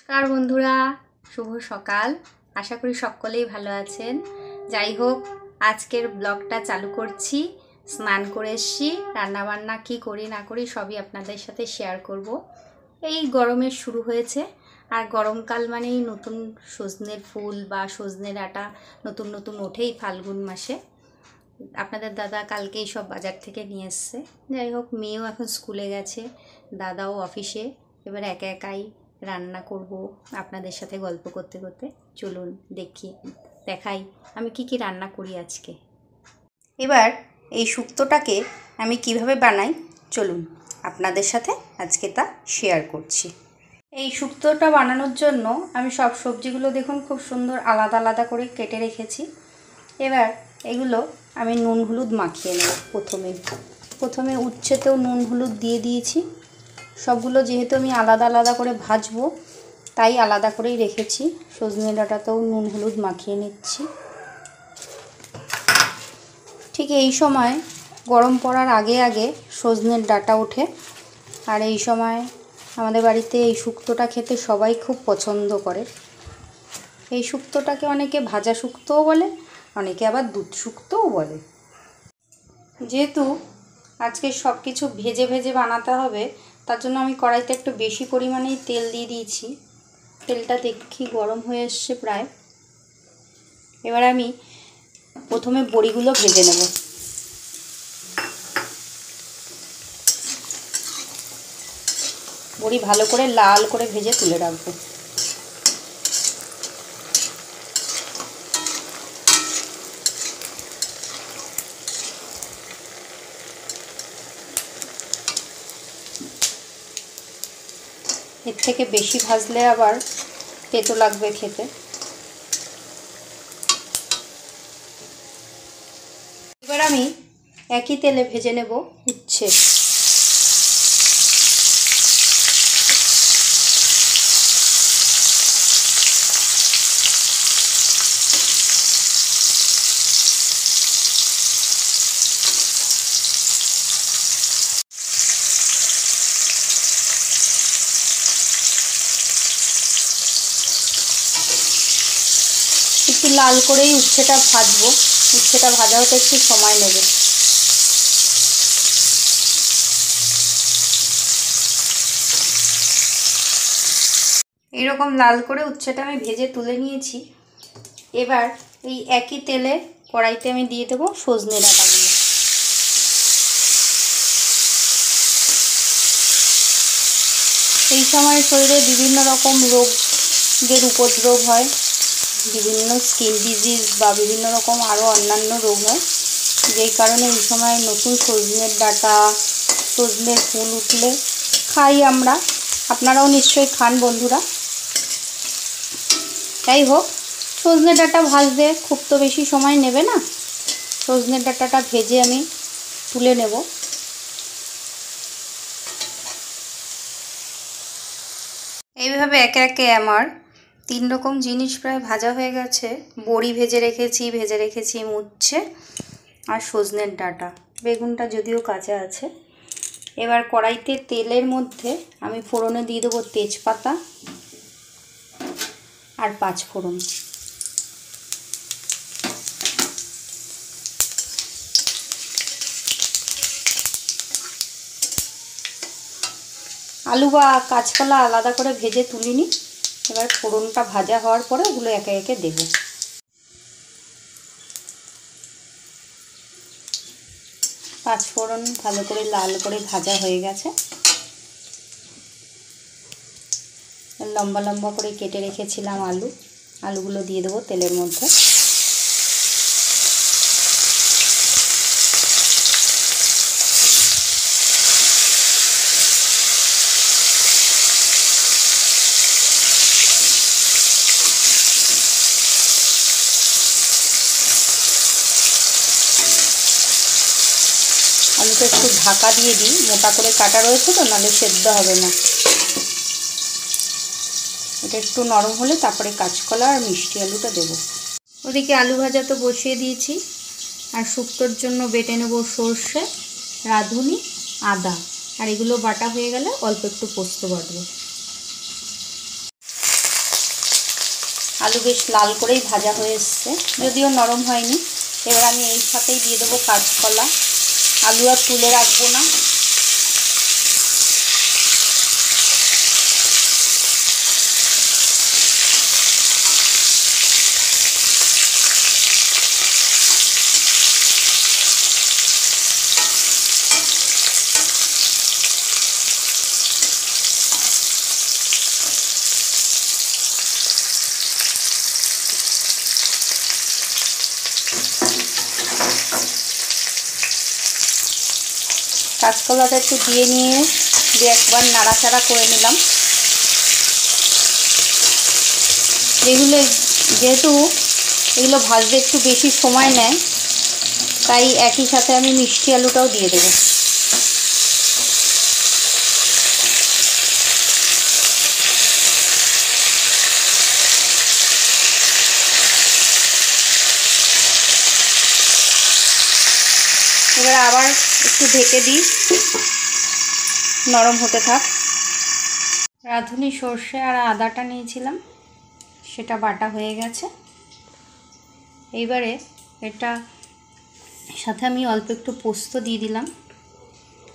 নমস্কার বন্ধুরা, শুভ সকাল। আশা করি সকলেই ভালো আছেন। যাই হোক, আজকের ব্লগটা চালু করছি। স্নান করে এসছি, রান্নাবান্না কি করি না করি সবই আপনাদের সাথে শেয়ার করব। এই গরমের শুরু হয়েছে, আর গরমকাল মানেই নতুন সজনের ফুল বা সজনের ডাঁটা নতুন নতুন ওঠেই ফাল্গুন মাসে। আপনাদের দাদা কালকেই সব বাজার থেকে নিয়ে এসছে। যাই হোক, মেয়েও এখন স্কুলে গেছে, দাদাও অফিসে। এবার একা একাই রান্না করব আপনাদের সাথে গল্প করতে করতে। চলুন দেখাই আমি কি রান্না করি আজকে। এবার এই শুক্তোটাকে আমি কিভাবে বানাই চলুন আপনাদের সাথে আজকে তা শেয়ার করছি। এই শুক্তোটা বানানোর জন্য আমি সব সবজিগুলো দেখুন খুব সুন্দর আলাদা আলাদা করে কেটে রেখেছি। এবার এগুলো আমি নুন হলুদ মাখিয়ে নেব। প্রথমে উচ্ছেতেও নুন হলুদ দিয়ে দিয়েছি। সবগুলো যেহেতু আমি আলাদা আলাদা করে ভাজবো তাই আলাদা করেই রেখেছি। সজনে ডাঁটাতেও নুন হলুদ মাখিয়ে নিচ্ছি। ঠিক এই সময় গরম পড়ার আগে আগে সজনের ডাঁটা ওঠে, আর এই সময় আমাদের বাড়িতে এই শুক্তোটা খেতে সবাই খুব পছন্দ করে। এই শুক্তোটাকে অনেকে ভাজা শুক্তোও বলে, অনেকে আবার দুধ শুক্তোও বলে। যেহেতু আজকে সব কিছু ভেজে ভেজে বানাতে হবে, তার জন্য আমি কড়াইতে একটু বেশি পরিমাণেই তেল দিয়ে দিয়েছি। তেলটা দেখি গরম হয়ে এসছে প্রায়। এবার আমি প্রথমে বড়িগুলো ভেজে নেব। বড়ি ভালো করে লাল করে ভেজে তুলে রাখবো। এর থেকে বেশি ভাজলে আবার তেতো লাগবে খেতে। এবার আমি একই তেলে ভেজে নেব উচ্ছে। একটু লাল করেই উচ্ছেটা ভাজবো। উচ্ছেটা ভাজা হতে একটু সময় নেবে। এইরকম লাল করে উচ্ছেটা আমি ভেজে তুলে নিয়েছি। এবার এই একই তেলে কড়াইতে আমি দিয়ে দেবো সজনে ডাঁটাগুলো। এই সময় শরীরে বিভিন্ন রকম রোগের উপদ্রব হয়, বিভিন্ন স্কিন ডিজিজ বা বিভিন্ন রকম আরও অন্যান্য রোগ হয়, যেই কারণে এই সময় নতুন সজনের ডাঁটা সজনের ফুল উঠলে খাই আমরা। আপনারাও নিশ্চয়ই খান বন্ধুরা। যাই হোক, সজনে ডাঁটা ভাজতে খুব তো বেশি সময় নেবে না। সজনে ডাঁটাটা ভেজে আমি তুলে নেব। এইভাবে একে একে আমার 3 রকম জিনিস প্রায় ভাজা হয়ে গেছে। বড়ি ভেজে রেখেছি উচ্ছে আর সজনের ডাঁটা। বেগুনটা যদিও কাঁচা আছে। এবার কড়াইতে তেলের মধ্যে আমি ফোড়নে দিয়ে দেবো তেজপাতা আর 5 ফোড়ন। আলু বা কাঁচকলা আলাদা করে ভেজে তুলিনি। এবার ফোড়নটা ভাজা হওয়ার পরে ওগুলো একে একে দেব। 5 ফোড়ন ভালো করে লাল করে ভাজা হয়ে গেছে। লম্বা লম্বা করে কেটে রেখেছিলাম আলুগুলো দিয়ে দেবো তেলের মধ্যে। আলুটা একটু ঢাকা দিয়ে দিই, মোটা করে কাটা রয়েছে তো, নাহলে সেদ্ধ হবে না। এটা একটু নরম হলে তারপরে কাঁচকলা আর মিষ্টি আলুটা দেবো। ওদিকে আলু ভাজা তো বসিয়ে দিয়েছি, আর শুক্তোর জন্য বেটে নেব সর্ষে, রাঁধুনি, আদা, আর এগুলো বাটা হয়ে গেলে অল্প একটু পোস্ত বাটবো। আলু বেশ লাল করেই ভাজা হয়ে এসছে, যদিও নরম হয়নি। এবার আমি এই সাথেই দিয়ে দেবো কাঁচকলা। আলু আর তুলে রাখবো না। কাঁচকলাটা একটু দিয়ে নিয়ে একবার নাড়াচাড়া করে নিলাম। যেহেতু এগুলো ভাজতে একটু বেশি সময় নেয়, তাই একই সাথে আমি মিষ্টি আলুটাও দিয়ে দেবো। এবার আবার একটু ঢেকে দিই, নরম হতে থাক। রাঁধুনি সর্ষে আর আদাটা নিয়েছিলাম, সেটা বাটা হয়ে গেছে। এইবারে এটা সাথে আমি অল্প একটু পোস্ত দিয়ে দিলাম।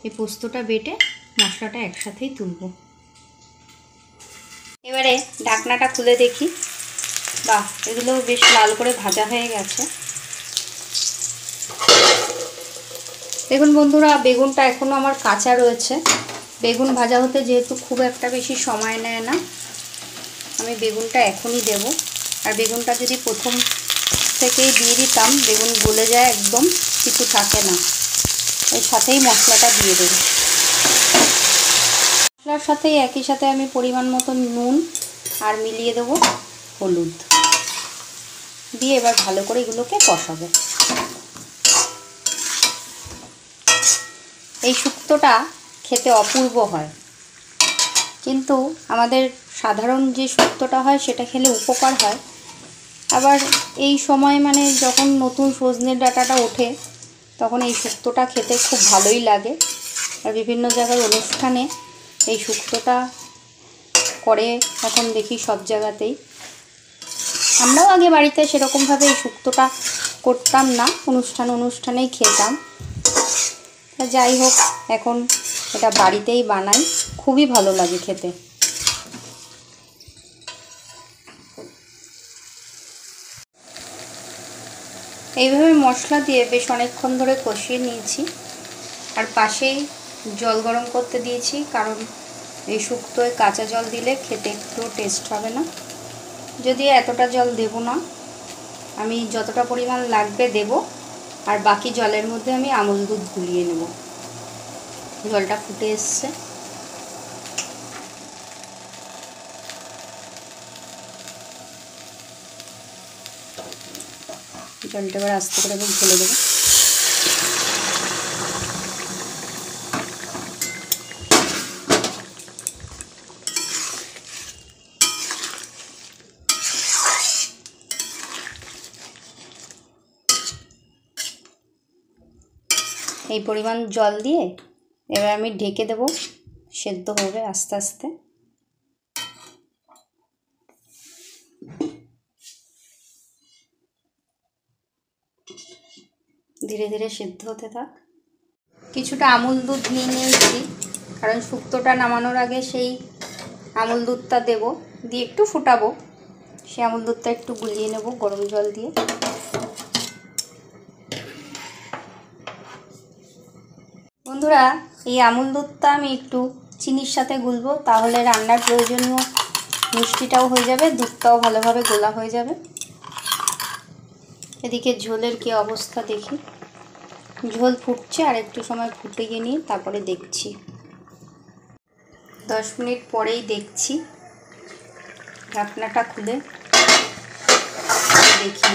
এই পোস্তটা বেটে মশলাটা একসাথেই তুলব। এবারে ঢাকনাটা খুলে দেখি, বাহ, এগুলো বেশ লাল করে ভাজা হয়ে গেছে। দেখুন বন্ধুরা, বেগুনটা এখনও আমার কাঁচা রয়েছে। বেগুন ভাজা হতে যেহেতু খুব একটা বেশি সময় নেয় না, আমি বেগুনটা এখনই দেব। আর বেগুনটা যদি প্রথম থেকেই দিয়ে দিতাম, বেগুন গলে যায়, একদম কিছু থাকে না। এর সাথেই মশলাটা দিয়ে দেব। মশলার সাথেই একই সাথে আমি পরিমাণ মতো নুন আর মিলিয়ে দেব হলুদ দিয়ে এবার ভালো করে এগুলোকে কষাবো। এই শুক্তোটা খেতে অপূর্ব হয়, কিন্তু আমাদের সাধারণ যে শুক্তোটা হয় সেটা খেলে উপকার হয়। আবার এই সময় মানে যখন নতুন সজনে ডাঁটাটা ওঠে, তখন এই শুক্তোটা খেতে খুব ভালোই লাগে। আর বিভিন্ন জায়গার অনুষ্ঠানে এই শুক্তোটা করে এখন দেখি সব জায়গাতেই। আমরাও আগে বাড়িতে সেরকমভাবে এই শুক্তোটা করতাম না, অনুষ্ঠানেই খেতাম। যাই হোক, এখন এটা বাড়িতেই বানাই, খুবই ভালো লাগে খেতে। এইভাবে মশলা দিয়ে বেশ অনেকক্ষণ ধরে কষিয়ে নিয়েছি। আর পাশেই জল গরম করতে দিয়েছি, কারণ এই শুক্তোয় কাঁচা জল দিলে খেতে একটু টেস্ট হবে না। যদিও এতটা জল দেব না, আমি যতটা পরিমাণ লাগবে দেব। আর বাকি জলের মধ্যে আমি আমুল দুধ গুলিয়ে নেব। জলটা ফুটে এসছে। জলটা এবার আস্তে করে ঢেলে দেবো। এই পরিমাণ জল দিয়ে এবার আমি ঢেকে দেব, সেদ্ধ হবে আস্তে আস্তে। ধীরে ধীরে সেদ্ধ হতে থাক। কিছুটা আমুল দুধ নিয়ে নিয়েছি, কারণ শুক্তোটা নামানোর আগে সেই আমুল দুধটা দেব, দিয়ে একটু ফুটাবো। সেই আমুল দুধটা একটু গুলিয়ে নেব গরম জল দিয়ে। বন্ধুরা, এই আমুল দুধটা আমি একটু চিনির সাথে গুলবো, তাহলে রান্নার প্রয়োজনীয় মিষ্টিটাও হয়ে যাবে, দুধটাও ভালোভাবে গোলা হয়ে যাবে। এদিকে ঝোলের কি অবস্থা দেখি। ঝোল ফুটছে, আর একটু সময় ফুটিয়ে নিয়ে তারপরে দেখছি। 10 মিনিট পরেই দেখছি, ঢাকনাটা খুলে দেখি।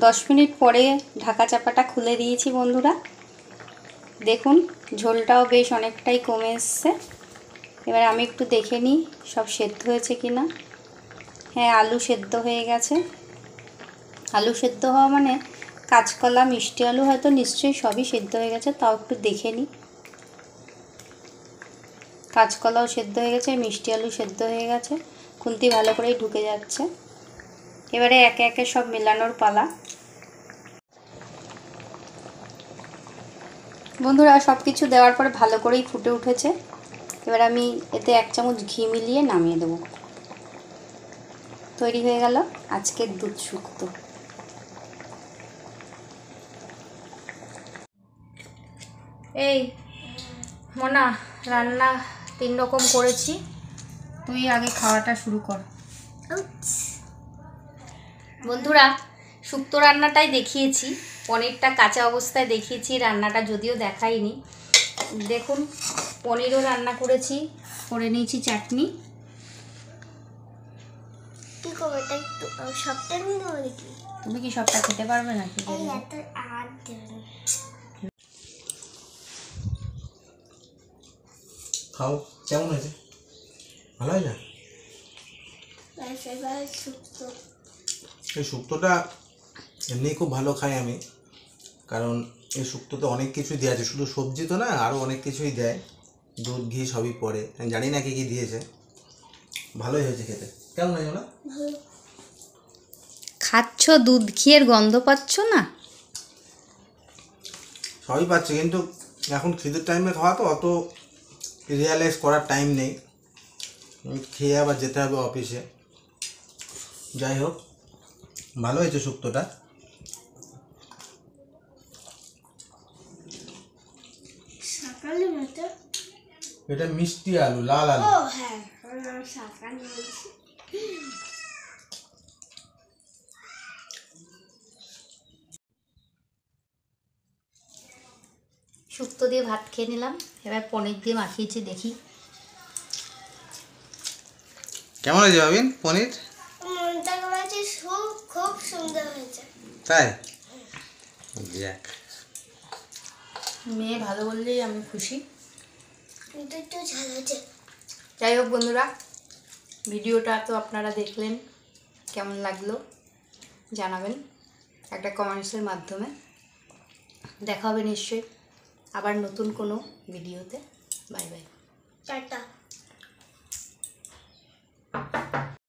10 মিনিট পরে ঢাকা চাপাটা খুলে দিয়েছি বন্ধুরা। দেখুন ঝোলটাও বেশ অনেকটাই কমে এসছে। এবার আমি একটু দেখে নিই সব সেদ্ধ হয়েছে কি না। হ্যাঁ, আলু সেদ্ধ হয়ে গেছে। আলু সেদ্ধ হওয়া মানে কাঁচকলা, মিষ্টি আলু হয়তো নিশ্চয়ই সবই সেদ্ধ হয়ে গেছে, তাও একটু দেখে নিই। কাঁচকলাও সেদ্ধ হয়ে গেছে, মিষ্টি আলু সেদ্ধ হয়ে গেছে, খুন্তি ভালো করেই ঢুকে যাচ্ছে। এবারে একে একে সব মেলানোর পালা। বন্ধুরা সব কিছু দেওয়ার পরে ভালো করেই ফুটে উঠেছে। এবার আমি এতে 1 চামচ ঘি মিলিয়ে নামিয়ে দেব। তৈরি হয়ে গেল আজকের দুধ শুক্তো। এই মোনা, রান্না 3 রকম করেছি, তুই আগে খাওয়াটা শুরু কর। বন্ধুরা শুক্তো রান্নাটাই দেখিয়েছি, পনিরটা কাঁচা অবস্থায় দেখিয়েছি, রান্নাটা যদিও দেখাইনি। দেখুন পনিরও রান্না করেছি, করে নিয়েছি চাটনি। কি করবে এটা একটু সবটা নিয়ে নেবো নাকি? তুমি কি সবটা খেতে পারবে নাকি? খাও, কেমন হয়েছে? ভালো হয়েছে? এই শুক্তোটা এমনি খুব ভালো খাই আমি, কারণ এই শুক্তোতে অনেক কিছুই দেওয়া আছে, শুধু সবজি তো না, আরও অনেক কিছুই দেয়, দুধ ঘি সবই পড়ে, আমি জানি না কী কী দিয়েছে। ভালোই হয়েছে খেতে। কেমন হয়েছে না? খাচ্ছ, দুধ ঘিয়ের গন্ধ পাচ্ছ না? সবই পাচ্ছে, কিন্তু এখন খিদের টাইমে খাওয়া তো অত রিয়ালাইজ করার টাইম নেই, খেয়ে আবার যেতে হবে অফিসে। যাই হোক, ভালো হয়েছে শুক্তোটা। সকালে মতো এটা মিষ্টি আলু, লাল আলু। ও হ্যাঁ, সকালে বলছি। শুক্তো দিয়ে ভাত খেয়ে নিলাম, এবার পনির দিয়ে মাখিয়েছি, দেখি কেমন হয়েছে ভাবিন পনির? মনটা করেছে খুব সুন্দর হয়েছে। তাই? যাক, মেয়ে ভালো বললেই আমি খুশি। কিন্তু একটু ঝাল হয়েছে। যাই হোক বন্ধুরা, ভিডিওটা তো আপনারা দেখলেন, কেমন লাগলো জানাবেন একটা কমেন্টসের মাধ্যমে। দেখা হবে নিশ্চয়ই আবার নতুন কোনো ভিডিওতে। Bye bye, tata.